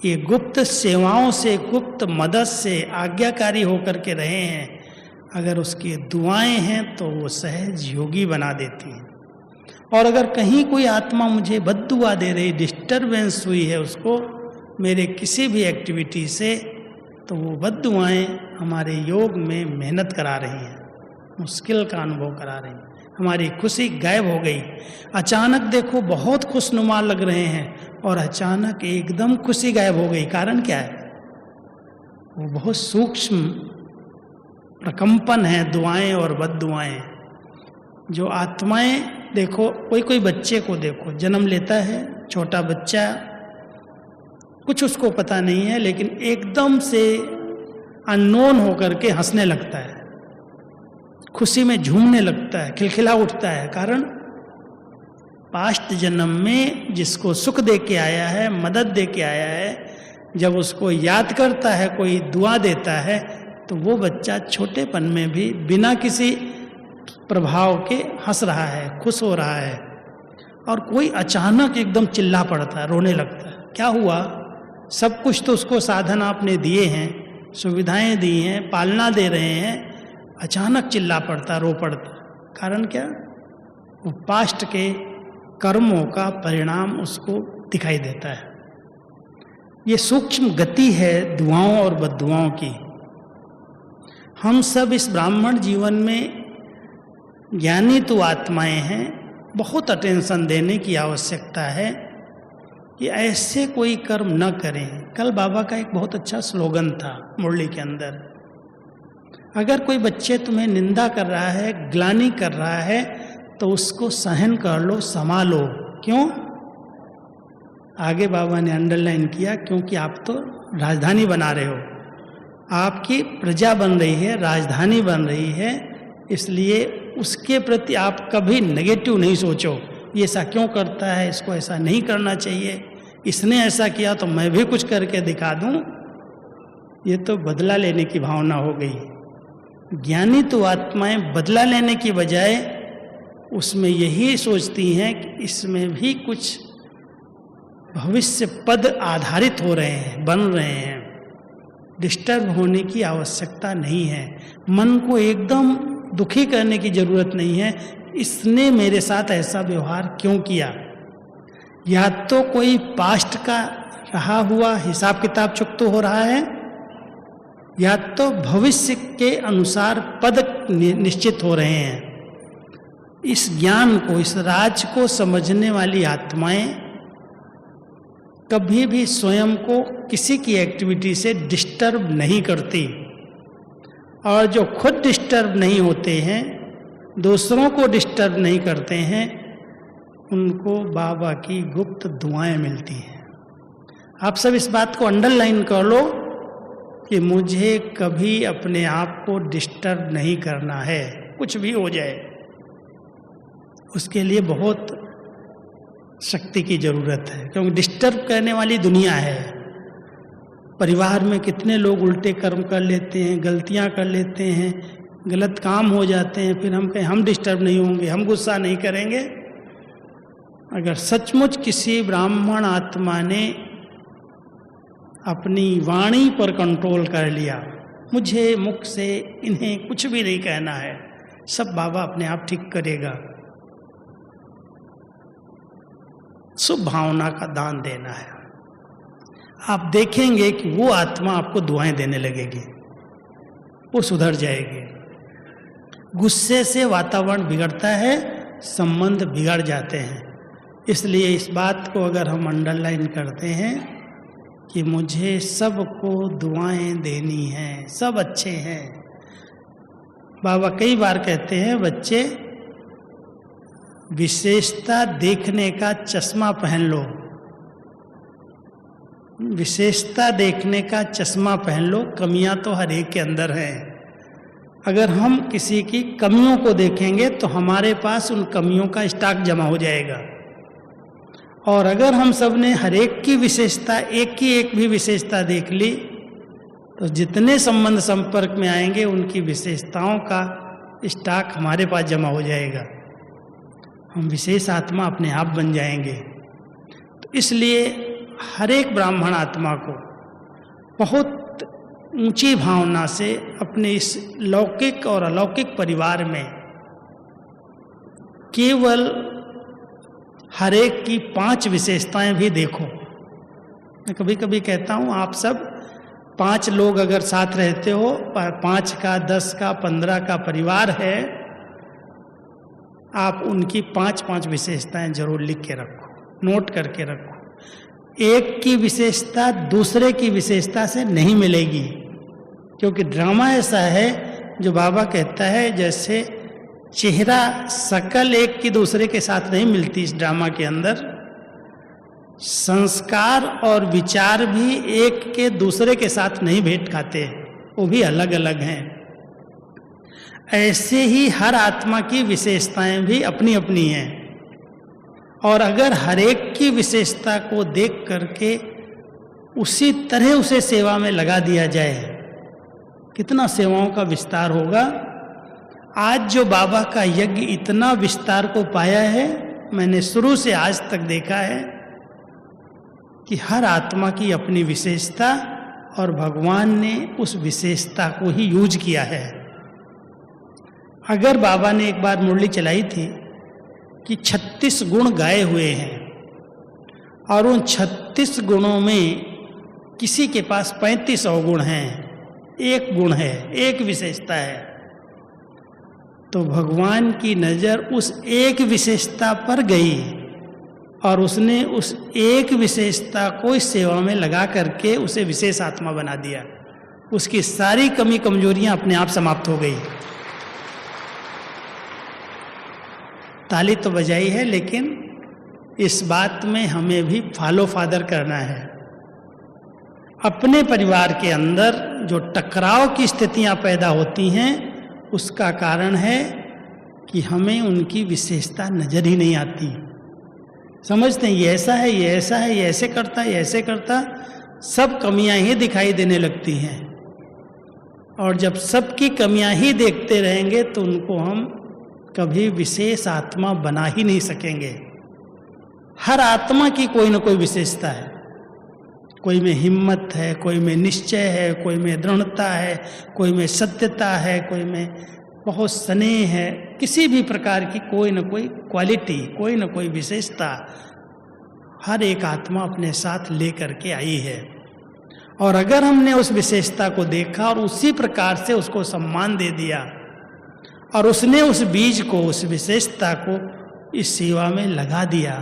ये गुप्त सेवाओं से, गुप्त मदद से आज्ञाकारी होकर के रहे हैं। अगर उसकी दुआएं हैं तो वो सहज योगी बना देती हैं। और अगर कहीं कोई आत्मा मुझे बद्दुआ दे रही, डिस्टरबेंस हुई है उसको मेरे किसी भी एक्टिविटी से, तो वो बद्दुआएं हमारे योग में मेहनत करा रही हैं, मुश्किल का अनुभव करा रही हैं। हमारी खुशी गायब हो गई। अचानक देखो बहुत खुशनुमा लग रहे हैं और अचानक एकदम खुशी गायब हो गई। कारण क्या है? वो बहुत सूक्ष्म प्रकंपन है दुआएं और बद्दुआएं। जो आत्माएं, देखो कोई कोई बच्चे को देखो, जन्म लेता है छोटा बच्चा, कुछ उसको पता नहीं है, लेकिन एकदम से अननोन होकर के हंसने लगता है, खुशी में झूमने लगता है, खिलखिला उठता है। कारण पास्ट जन्म में जिसको सुख दे के आया है, मदद दे के आया है, जब उसको याद करता है, कोई दुआ देता है, तो वो बच्चा छोटेपन में भी बिना किसी प्रभाव के हंस रहा है, खुश हो रहा है। और कोई अचानक एकदम चिल्ला पड़ता है, रोने लगता है। क्या हुआ? सब कुछ तो उसको साधन आपने दिए हैं, सुविधाएं दी हैं, पालना दे रहे हैं, अचानक चिल्ला पड़ता, रो पड़ता। कारण क्या? वो पास्ट के कर्मों का परिणाम उसको दिखाई देता है। ये सूक्ष्म गति है दुआओं और बद्दुआओं की। हम सब इस ब्राह्मण जीवन में ज्ञानी तो आत्माएं हैं, बहुत अटेंशन देने की आवश्यकता है कि ऐसे कोई कर्म न करें। कल बाबा का एक बहुत अच्छा स्लोगन था मुरली के अंदर, अगर कोई बच्चे तुम्हें निंदा कर रहा है, ग्लानि कर रहा है, तो उसको सहन कर लो, संभालो। क्यों? आगे बाबा ने अंडरलाइन किया, क्योंकि आप तो राजधानी बना रहे हो, आपकी प्रजा बन रही है, राजधानी बन रही है, इसलिए उसके प्रति आप कभी नेगेटिव नहीं सोचो। ये ऐसा क्यों करता है, इसको ऐसा नहीं करना चाहिए, इसने ऐसा किया तो मैं भी कुछ करके दिखा दूं। ये तो बदला लेने की भावना हो गई। ज्ञानी तो आत्माएं बदला लेने की बजाय उसमें यही सोचती हैं कि इसमें भी कुछ भविष्य पद आधारित हो रहे हैं, बन रहे हैं, डिस्टर्ब होने की आवश्यकता नहीं है। मन को एकदम दुखी करने की जरूरत नहीं है, इसने मेरे साथ ऐसा व्यवहार क्यों किया। या तो कोई पास्ट का रहा हुआ हिसाब किताब चुकता हो रहा है, या तो भविष्य के अनुसार पद निश्चित हो रहे हैं। इस ज्ञान को, इस राज को समझने वाली आत्माएं कभी भी स्वयं को किसी की एक्टिविटी से डिस्टर्ब नहीं करती, और जो खुद डिस्टर्ब नहीं होते हैं, दूसरों को डिस्टर्ब नहीं करते हैं, उनको बाबा की गुप्त दुआएं मिलती हैं। आप सब इस बात को अंडरलाइन कर लो कि मुझे कभी अपने आप को डिस्टर्ब नहीं करना है, कुछ भी हो जाए। उसके लिए बहुत शक्ति की जरूरत है, क्योंकि डिस्टर्ब करने वाली दुनिया है। परिवार में कितने लोग उल्टे कर्म कर लेते हैं, गलतियां कर लेते हैं, गलत काम हो जाते हैं, फिर हम कहें हम डिस्टर्ब नहीं होंगे, हम गुस्सा नहीं करेंगे। अगर सचमुच किसी ब्राह्मण आत्मा ने अपनी वाणी पर कंट्रोल कर लिया, मुझे मुख से इन्हें कुछ भी नहीं कहना है, सब बाबा अपने आप ठीक करेगा, शुभ भावना का दान देना है, आप देखेंगे कि वो आत्मा आपको दुआएं देने लगेगी, वो सुधर जाएगी। गुस्से से वातावरण बिगड़ता है, संबंध बिगड़ जाते हैं। इसलिए इस बात को अगर हम अंडरलाइन करते हैं कि मुझे सबको दुआएं देनी हैं, सब अच्छे हैं। बाबा कई बार कहते हैं बच्चे विशेषता देखने का चश्मा पहन लो, विशेषता देखने का चश्मा पहन लो, कमियां तो हर एक के अंदर हैं। अगर हम किसी की कमियों को देखेंगे तो हमारे पास उन कमियों का स्टॉक जमा हो जाएगा, और अगर हम सब ने हर एक की विशेषता, एक की एक भी विशेषता देख ली, तो जितने संबंध संपर्क में आएंगे उनकी विशेषताओं का स्टॉक हमारे पास जमा हो जाएगा, हम विशेष आत्मा अपने आप बन जाएंगे। तो इसलिए हर एक ब्राह्मण आत्मा को बहुत ऊंची भावना से अपने इस लौकिक और अलौकिक परिवार में केवल हर एक की 5 विशेषताएं भी देखो। मैं कभी कभी कहता हूँ आप सब 5 लोग अगर साथ रहते हो, 5 का 10 का 15 का परिवार है, आप उनकी 5-5 विशेषताएं जरूर लिख के रखो, नोट करके रखो। एक की विशेषता दूसरे की विशेषता से नहीं मिलेगी, क्योंकि ड्रामा ऐसा है जो बाबा कहता है जैसे चेहरा शकल एक की दूसरे के साथ नहीं मिलती, इस ड्रामा के अंदर संस्कार और विचार भी एक के दूसरे के साथ नहीं भेंट खाते, वो भी अलग अलग हैं। ऐसे ही हर आत्मा की विशेषताएं भी अपनी अपनी हैं, और अगर हर एक की विशेषता को देख करके उसी तरह उसे सेवा में लगा दिया जाए, कितना सेवाओं का विस्तार होगा। आज जो बाबा का यज्ञ इतना विस्तार को पाया है, मैंने शुरू से आज तक देखा है कि हर आत्मा की अपनी विशेषता, और भगवान ने उस विशेषता को ही यूज किया है। अगर बाबा ने एक बार मुरली चलाई थी कि 36 गुण गाए हुए हैं, और उन 36 गुणों में किसी के पास 35 अवगुण हैं, एक गुण है, एक विशेषता है, तो भगवान की नजर उस एक विशेषता पर गई, और उसने उस एक विशेषता को इस सेवा में लगा करके उसे विशेष आत्मा बना दिया। उसकी सारी कमी कमजोरियां अपने आप समाप्त हो गई। ताली तो बजाई है, लेकिन इस बात में हमें भी फॉलो फादर करना है। अपने परिवार के अंदर जो टकराव की स्थितियां पैदा होती हैं, उसका कारण है कि हमें उनकी विशेषता नजर ही नहीं आती। समझते हैं ये ऐसा है, ये ऐसा है, ये ऐसे करता है, ये ऐसे करता, सब कमियां ही दिखाई देने लगती हैं। और जब सबकी कमियां ही देखते रहेंगे तो उनको हम कभी विशेष आत्मा बना ही नहीं सकेंगे। हर आत्मा की कोई ना कोई विशेषता है, कोई में हिम्मत है, कोई में निश्चय है, कोई में दृढ़ता है, कोई में सत्यता है, कोई में बहुत स्नेह है। किसी भी प्रकार की कोई ना कोई क्वालिटी, कोई ना कोई विशेषता हर एक आत्मा अपने साथ लेकर के आई है। और अगर हमने उस विशेषता को देखा और उसी प्रकार से उसको सम्मान दे दिया, और उसने उस बीज को, उस विशेषता को इस सेवा में लगा दिया,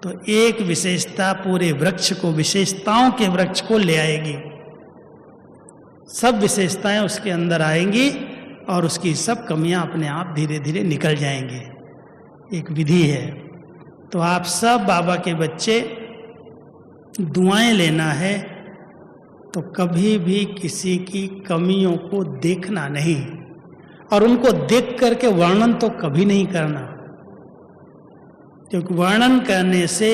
तो एक विशेषता पूरे वृक्ष को, विशेषताओं के वृक्ष को ले आएगी। सब विशेषताएं उसके अंदर आएंगी और उसकी सब कमियां अपने आप धीरे धीरे निकल जाएंगी। एक विधि है। तो आप सब बाबा के बच्चे, दुआएं लेना है तो कभी भी किसी की कमियों को देखना नहीं, और उनको देख करके वर्णन तो कभी नहीं करना, क्योंकि वर्णन करने से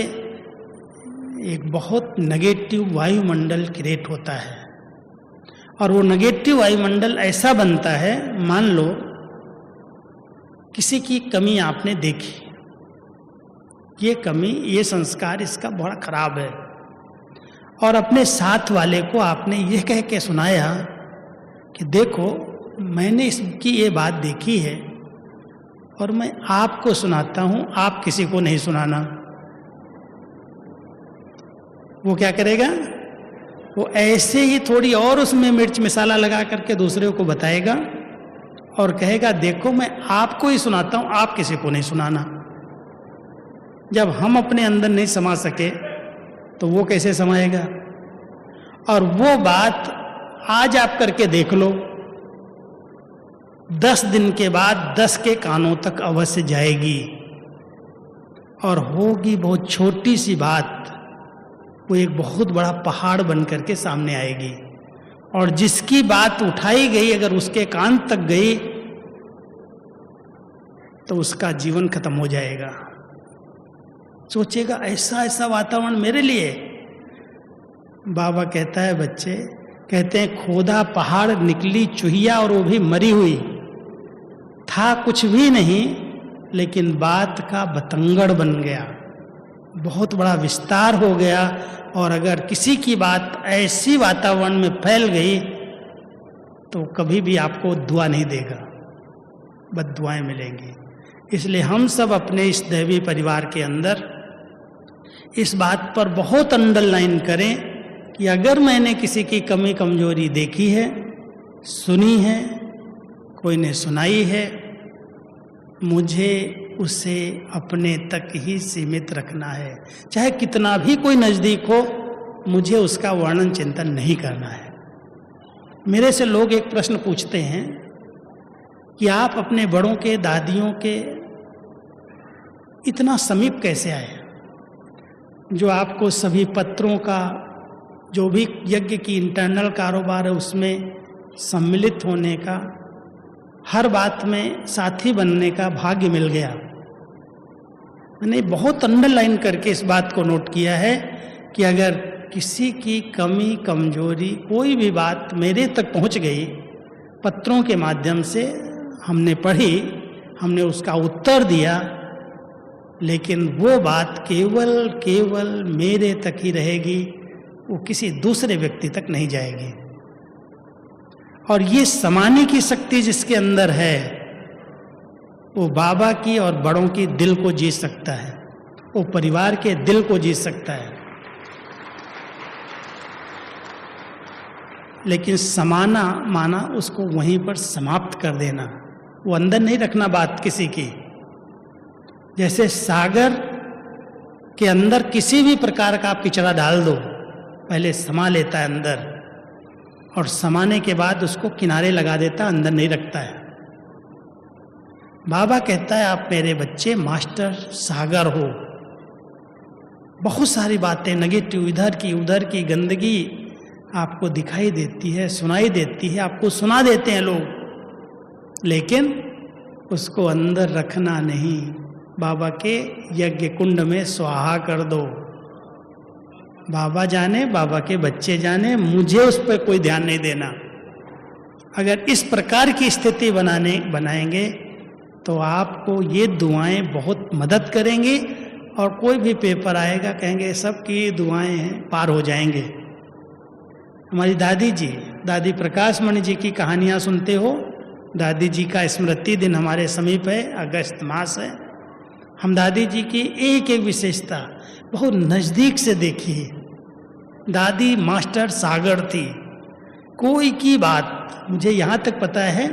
एक बहुत नेगेटिव वायुमंडल क्रिएट होता है। और वो नेगेटिव वायुमंडल ऐसा बनता है, मान लो किसी की कमी आपने देखी, ये कमी, ये संस्कार इसका बड़ा खराब है, और अपने साथ वाले को आपने ये कह के सुनाया कि देखो मैंने इसकी ये बात देखी है और मैं आपको सुनाता हूं, आप किसी को नहीं सुनाना। वो क्या करेगा? वो ऐसे ही थोड़ी और उसमें मिर्च मसाला लगा करके दूसरे को बताएगा और कहेगा देखो मैं आपको ही सुनाता हूं, आप किसी को नहीं सुनाना। जब हम अपने अंदर नहीं समा सके तो वो कैसे समाएगा? और वो बात आज आप करके देख लो, 10 दिन के बाद 10 के कानों तक अवश्य जाएगी और होगी बहुत छोटी सी बात, वो एक बहुत बड़ा पहाड़ बन करके सामने आएगी। और जिसकी बात उठाई गई अगर उसके कान तक गई तो उसका जीवन खत्म हो जाएगा। सोचेगा ऐसा ऐसा वातावरण मेरे लिए। बाबा कहता है बच्चे, कहते हैं खोदा पहाड़ निकली चूहिया और वो भी मरी हुई। था कुछ भी नहीं लेकिन बात का बतंगड़ बन गया, बहुत बड़ा विस्तार हो गया। और अगर किसी की बात ऐसी वातावरण में फैल गई तो कभी भी आपको दुआ नहीं देगा, बद्दुआएं मिलेंगी। इसलिए हम सब अपने इस दैवी परिवार के अंदर इस बात पर बहुत अंडरलाइन करें कि अगर मैंने किसी की कमी कमजोरी देखी है, सुनी है, कोई ने सुनाई है, मुझे उसे अपने तक ही सीमित रखना है। चाहे कितना भी कोई नज़दीक हो, मुझे उसका वर्णन चिंतन नहीं करना है। मेरे से लोग एक प्रश्न पूछते हैं कि आप अपने बड़ों के, दादियों के इतना समीप कैसे आए, जो आपको सभी पत्रों का, जो भी यज्ञ की इंटरनल कारोबार है उसमें सम्मिलित होने का, हर बात में साथी बनने का भाग्य मिल गया। मैंने बहुत अंडरलाइन करके इस बात को नोट किया है कि अगर किसी की कमी कमजोरी कोई भी बात मेरे तक पहुंच गई, पत्रों के माध्यम से हमने पढ़ी, हमने उसका उत्तर दिया, लेकिन वो बात केवल मेरे तक ही रहेगी, वो किसी दूसरे व्यक्ति तक नहीं जाएगी। और ये समाने की शक्ति जिसके अंदर है, वो बाबा की और बड़ों की दिल को जीत सकता है, वो परिवार के दिल को जीत सकता है। लेकिन समाना माना उसको वहीं पर समाप्त कर देना, वो अंदर नहीं रखना बात किसी की। जैसे सागर के अंदर किसी भी प्रकार का आप किचड़ा डाल दो, पहले समा लेता है अंदर, और समाने के बाद उसको किनारे लगा देता है, अंदर नहीं रखता है। बाबा कहता है आप मेरे बच्चे मास्टर सागर हो। बहुत सारी बातें नेगेटिव, इधर की उधर की गंदगी आपको दिखाई देती है, सुनाई देती है, आपको सुना देते हैं लोग, लेकिन उसको अंदर रखना नहीं। बाबा के यज्ञ कुंड में स्वाहा कर दो। बाबा जाने, बाबा के बच्चे जाने, मुझे उस पर कोई ध्यान नहीं देना। अगर इस प्रकार की स्थिति बनाएंगे तो आपको ये दुआएं बहुत मदद करेंगी, और कोई भी पेपर आएगा कहेंगे सबकी दुआएं हैं, पार हो जाएंगे। हमारी दादी प्रकाश मणि जी की कहानियाँ सुनते हो। दादी जी का स्मृति दिन हमारे समीप है, अगस्त मास है। हम दादी जी की एक एक विशेषता बहुत नज़दीक से देखी है। दादी मास्टर सागर थी। कोई की बात मुझे यहाँ तक पता है,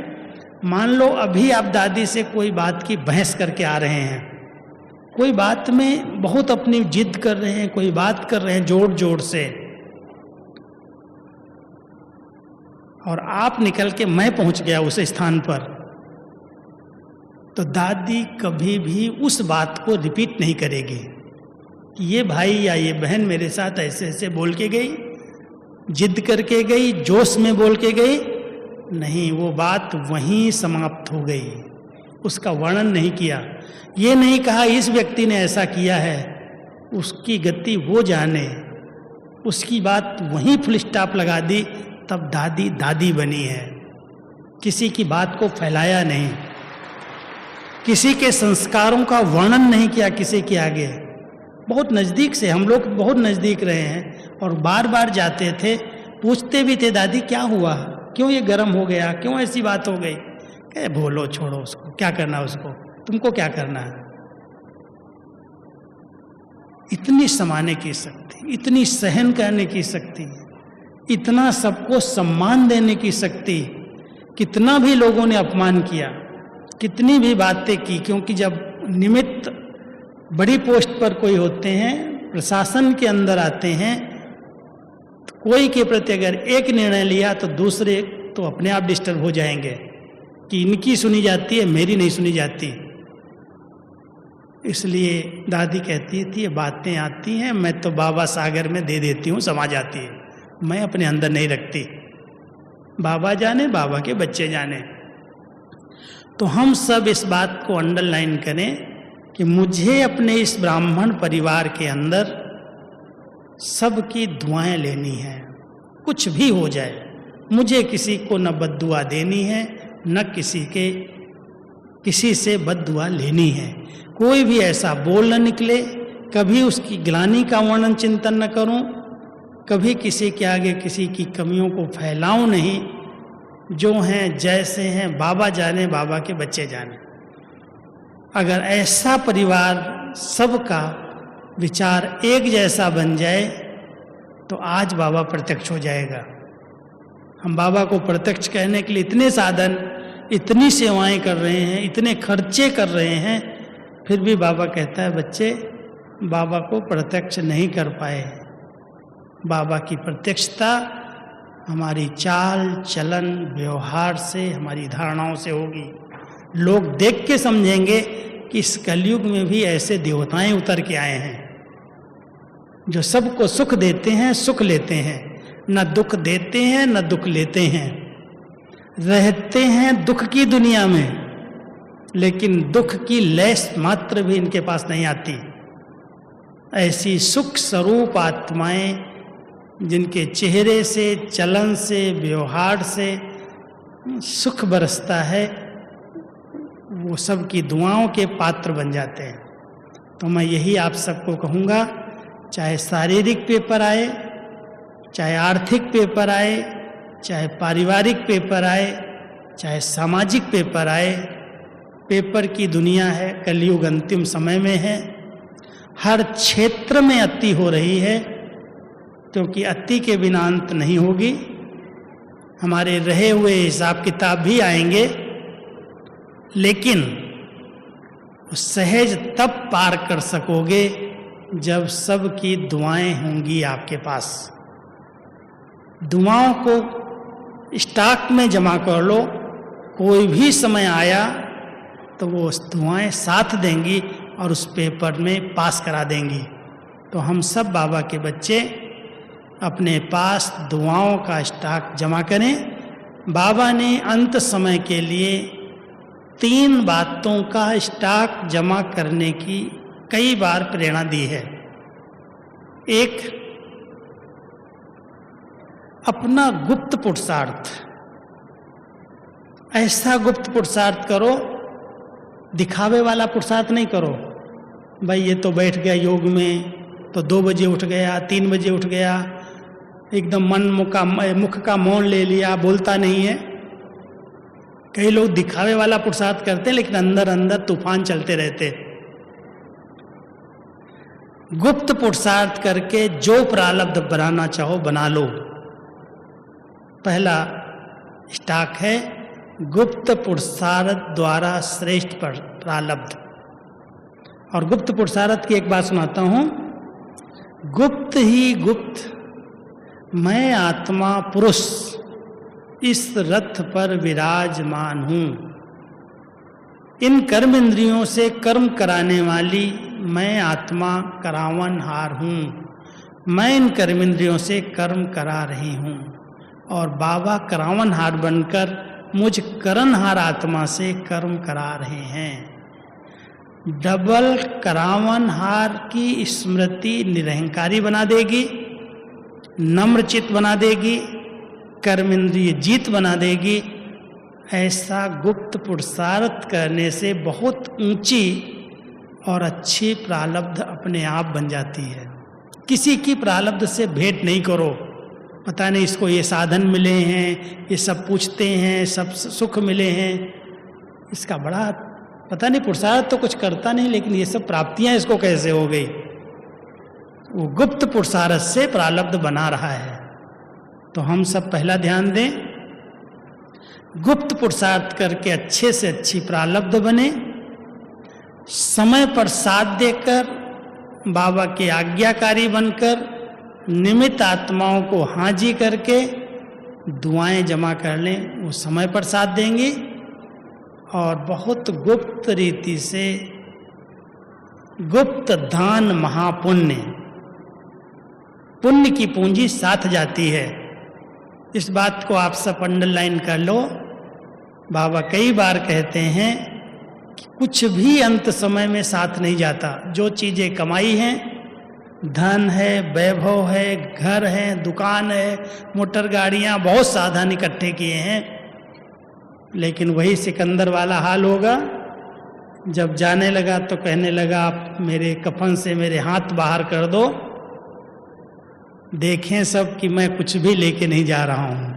मान लो अभी आप दादी से कोई बात की बहस करके आ रहे हैं, कोई बात में बहुत अपनी जिद कर रहे हैं, कोई बात कर रहे हैं जोर जोर से, और आप निकल के मैं पहुंच गया उस स्थान पर, तो दादी कभी भी उस बात को रिपीट नहीं करेगी कि ये भाई या ये बहन मेरे साथ ऐसे ऐसे बोल के गई, जिद करके गई, जोश में बोल के गई। नहीं, वो बात वहीं समाप्त हो गई, उसका वर्णन नहीं किया। ये नहीं कहा इस व्यक्ति ने ऐसा किया है, उसकी गति वो जाने, उसकी बात वहीं फुल स्टॉप लगा दी, तब दादी दादी बनी है। किसी की बात को फैलाया नहीं, किसी के संस्कारों का वर्णन नहीं किया किसी के आगे। बहुत नज़दीक से, हम लोग बहुत नज़दीक रहे हैं और बार बार जाते थे, पूछते भी थे दादी क्या हुआ, क्यों ये गर्म हो गया, क्यों ऐसी बात हो गई। कहे बोलो, छोड़ो उसको, क्या करना उसको, तुमको क्या करना है। इतनी समाने की शक्ति, इतनी सहन करने की शक्ति, इतना सबको सम्मान देने की शक्ति। कितना भी लोगों ने अपमान किया, कितनी भी बातें की, क्योंकि जब निमित्त बड़ी पोस्ट पर कोई होते हैं, प्रशासन के अंदर आते हैं, तो कोई के प्रति अगर एक निर्णय लिया तो दूसरे तो अपने आप डिस्टर्ब हो जाएंगे कि इनकी सुनी जाती है, मेरी नहीं सुनी जाती। इसलिए दादी कहती थी ये बातें आती हैं, मैं तो बाबा सागर में दे देती हूँ, समा जाती है, मैं अपने अंदर नहीं रखती। बाबा जाने, बाबा के बच्चे जाने। तो हम सब इस बात को अंडरलाइन करें कि मुझे अपने इस ब्राह्मण परिवार के अंदर सबकी दुआएं लेनी है। कुछ भी हो जाए, मुझे किसी को न बद्दुआ देनी है, न किसी से बद्दुआ लेनी है। कोई भी ऐसा बोल न निकले, कभी उसकी ग्लानि का वर्णन चिंतन न करूं, कभी किसी के आगे किसी की कमियों को फैलाऊं नहीं। जो हैं जैसे हैं बाबा जाने, बाबा के बच्चे जाने। अगर ऐसा परिवार सबका विचार एक जैसा बन जाए तो आज बाबा प्रत्यक्ष हो जाएगा। हम बाबा को प्रत्यक्ष कहने के लिए इतने साधन, इतनी सेवाएं कर रहे हैं, इतने खर्चे कर रहे हैं, फिर भी बाबा कहता है बच्चे बाबा को प्रत्यक्ष नहीं कर पाए। बाबा की प्रत्यक्षता हमारी चाल चलन व्यवहार से, हमारी धारणाओं से होगी। लोग देख के समझेंगे कि इस कलयुग में भी ऐसे देवताएं उतर के आए हैं जो सबको सुख देते हैं, सुख लेते हैं, न दुख देते हैं न दुख लेते हैं। रहते हैं दुख की दुनिया में, लेकिन दुख की लेस मात्र भी इनके पास नहीं आती। ऐसी सुख स्वरूप आत्माएं जिनके चेहरे से, चलन से, व्यवहार से सुख बरसता है, वो सबकी दुआओं के पात्र बन जाते हैं। तो मैं यही आप सबको कहूँगा, चाहे शारीरिक पेपर आए, चाहे आर्थिक पेपर आए, चाहे पारिवारिक पेपर आए, चाहे सामाजिक पेपर आए, पेपर की दुनिया है, कलयुग अंतिम समय में है। हर क्षेत्र में अति हो रही है, क्योंकि अति के बिना अंत नहीं होगी। हमारे रहे हुए हिसाब किताब भी आएंगे, लेकिन सहज तब पार कर सकोगे जब सबकी दुआएं होंगी आपके पास। दुआओं को स्टॉक में जमा कर लो, कोई भी समय आया तो वो दुआएं साथ देंगी और उस पेपर में पास करा देंगी। तो हम सब बाबा के बच्चे अपने पास दुआओं का स्टॉक जमा करें। बाबा ने अंत समय के लिए 3 बातों का स्टॉक जमा करने की कई बार प्रेरणा दी है। एक, अपना गुप्त पुरुषार्थ। ऐसा गुप्त पुरुषार्थ करो, दिखावे वाला पुरुषार्थ नहीं करो। भाई ये तो बैठ गया योग में, तो 2 बजे उठ गया, 3 बजे उठ गया, एकदम मुख का मौन ले लिया, बोलता नहीं है। कई लोग दिखावे वाला पुरुषार्थ करते हैं, लेकिन अंदर अंदर तूफान चलते रहते। गुप्त पुरुषार्थ करके जो प्रारब्ध बनाना चाहो बना लो। पहला स्टॉक है गुप्त पुरुषार्थ द्वारा श्रेष्ठ प्रारब्ध। और गुप्त पुरुषार्थ की एक बात सुनाता हूं। गुप्त ही गुप्त मैं आत्मा पुरुष इस रथ पर विराजमान हूं। इन कर्म इंद्रियों से कर्म कराने वाली मैं आत्मा करावनहार हूं। मैं इन कर्म इंद्रियों से कर्म करा रही हूं और बाबा करावनहार बनकर मुझ करनहार आत्मा से कर्म करा रहे हैं। डबल करावनहार की स्मृति निरहंकारी बना देगी, नम्रचित बना देगी, कर्म इंद्रिय जीत बना देगी। ऐसा गुप्त पुरुषार्थ करने से बहुत ऊंची और अच्छी प्रारब्ध अपने आप बन जाती है। किसी की प्रारब्ध से भेंट नहीं करो। पता नहीं इसको ये साधन मिले हैं, ये सब पूछते हैं, सब सुख मिले हैं। इसका बड़ा पता नहीं, पुरुषार्थ तो कुछ करता नहीं, लेकिन ये सब प्राप्तियां इसको कैसे हो गई। वो गुप्त पुरुषार्थ से प्रारब्ध बना रहा है। तो हम सब पहला ध्यान दें, गुप्त पुरुषार्थ करके अच्छे से अच्छी प्रारब्ध बने, समय पर साथ देकर बाबा के आज्ञाकारी बनकर निमित्त आत्माओं को हाजी करके दुआएं जमा कर लें, वो समय पर साथ देंगी और बहुत गुप्त रीति से गुप्त दान महापुण्य, पुण्य की पूंजी साथ जाती है। इस बात को आप सब अंडरलाइन कर लो। बाबा कई बार कहते हैं कि कुछ भी अंत समय में साथ नहीं जाता। जो चीजें कमाई हैं, धन है, वैभव है, घर है, दुकान है, मोटर गाड़ियां, बहुत साधन इकट्ठे किए हैं, लेकिन वही सिकंदर वाला हाल होगा। जब जाने लगा तो कहने लगा, आप मेरे कफन से मेरे हाथ बाहर कर दो, देखें सब कि मैं कुछ भी लेके नहीं जा रहा हूं।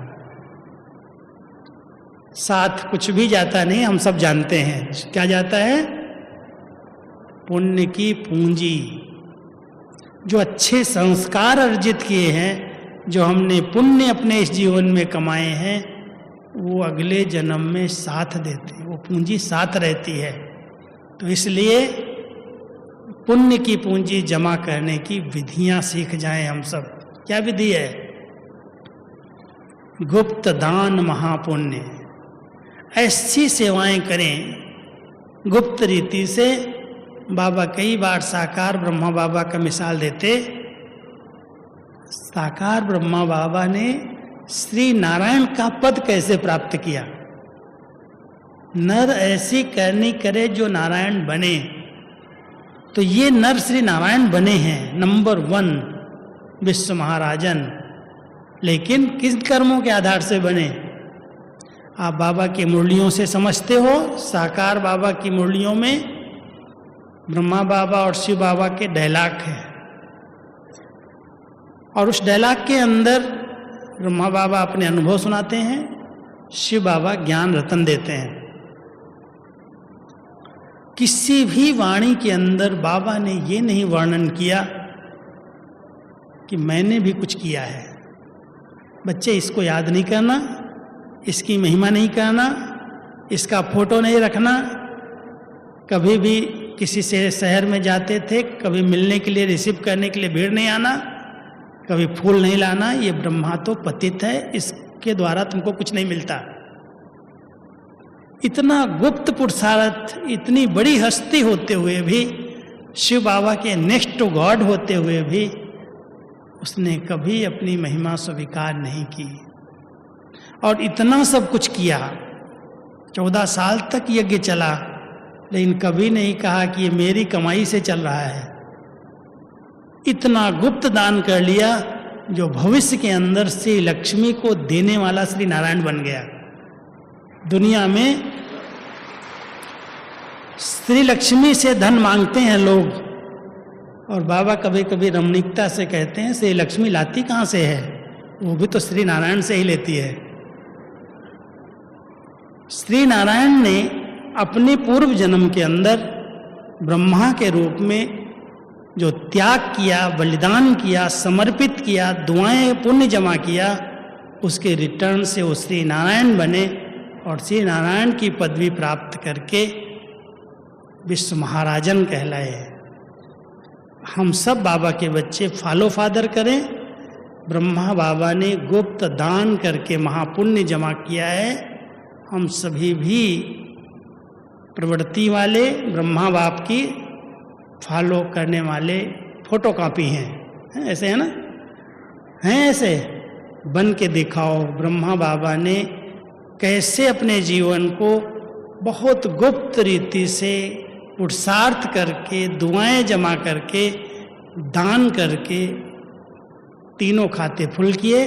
साथ कुछ भी जाता नहीं, हम सब जानते हैं क्या जाता है। पुण्य की पूंजी, जो अच्छे संस्कार अर्जित किए हैं, जो हमने पुण्य अपने इस जीवन में कमाए हैं, वो अगले जन्म में साथ देते हैं, वो पूंजी साथ रहती है। तो इसलिए पुण्य की पूंजी जमा करने की विधियां सीख जाएं हम सब। क्या विधि है? गुप्त दान महापुण्य। ऐसी सेवाएं करें गुप्त रीति से। बाबा कई बार साकार ब्रह्मा बाबा का मिसाल देते। साकार ब्रह्मा बाबा ने श्री नारायण का पद कैसे प्राप्त किया? नर ऐसी करनी करे जो नारायण बने। तो ये नर श्री नारायण बने हैं, नंबर 1 विश्व महाराजन। लेकिन किस कर्मों के आधार से बने? आप बाबा की मुरलियों से समझते हो। साकार बाबा की मुरलियों में ब्रह्मा बाबा और शिव बाबा के डायलॉग है, और उस डायलॉग के अंदर ब्रह्मा बाबा अपने अनुभव सुनाते हैं, शिव बाबा ज्ञान रतन देते हैं। किसी भी वाणी के अंदर बाबा ने ये नहीं वर्णन किया कि मैंने भी कुछ किया है। बच्चे, इसको याद नहीं करना, इसकी महिमा नहीं करना, इसका फोटो नहीं रखना। कभी भी किसी से शहर में जाते थे, कभी मिलने के लिए, रिसीव करने के लिए भीड़ नहीं आना, कभी फूल नहीं लाना। ये ब्रह्मा तो पतित है, इसके द्वारा तुमको कुछ नहीं मिलता। इतना गुप्त पुरुषार्थ, इतनी बड़ी हस्ती होते हुए भी, शिव बाबा के नेक्स्ट टू गॉड होते हुए भी, उसने कभी अपनी महिमा स्वीकार नहीं की। और इतना सब कुछ किया, 14 साल तक यज्ञ चला, लेकिन कभी नहीं कहा कि ये मेरी कमाई से चल रहा है। इतना गुप्त दान कर लिया जो भविष्य के अंदर से लक्ष्मी को देने वाला श्री नारायण बन गया। दुनिया में श्री लक्ष्मी से धन मांगते हैं लोग, और बाबा कभी कभी रमणीकता से कहते हैं, श्री लक्ष्मी लाती कहाँ से है? वो भी तो श्री नारायण से ही लेती है। श्री नारायण ने अपने पूर्व जन्म के अंदर ब्रह्मा के रूप में जो त्याग किया, बलिदान किया, समर्पित किया, दुआएं पुण्य जमा किया, उसके रिटर्न से वो श्री नारायण बने और श्री नारायण की पदवी प्राप्त करके विश्व महाराजन कहलाए। हम सब बाबा के बच्चे फॉलो फादर करें। ब्रह्मा बाबा ने गुप्त दान करके महापुण्य जमा किया है। हम सभी भी प्रवृत्ति वाले, ब्रह्मा बाप की फॉलो करने वाले फोटो कॉपी हैं। ऐसे है ना? हैं ऐसे? बन के दिखाओ। ब्रह्मा बाबा ने कैसे अपने जीवन को बहुत गुप्त रीति से पुरुषार्थ करके, दुआएं जमा करके, दान करके तीनों खाते फुल किए।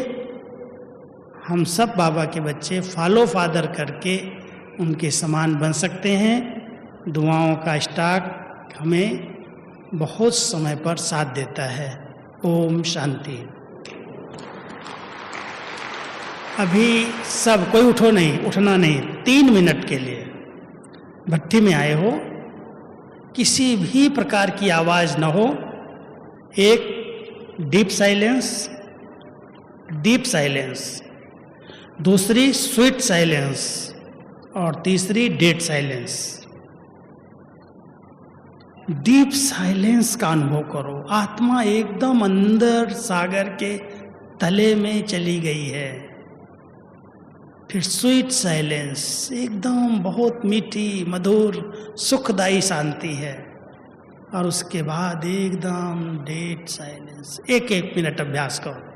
हम सब बाबा के बच्चे फॉलो फादर करके उनके समान बन सकते हैं। दुआओं का स्टॉक हमें बहुत समय पर साथ देता है। ओम शांति। अभी सब कोई उठो नहीं, उठना नहीं। 3 मिनट के लिए भट्टी में आए हो, किसी भी प्रकार की आवाज न हो। एक डीप साइलेंस, डीप साइलेंस, दूसरी स्वीट साइलेंस और तीसरी डेड साइलेंस। डीप साइलेंस का अनुभव करो। आत्मा एकदम अंदर सागर के तले में चली गई है। फिर स्वीट साइलेंस, एकदम बहुत मीठी मधुर सुखदायी शांति है। और उसके बाद एकदम डेड साइलेंस। एक एक मिनट अभ्यास करो।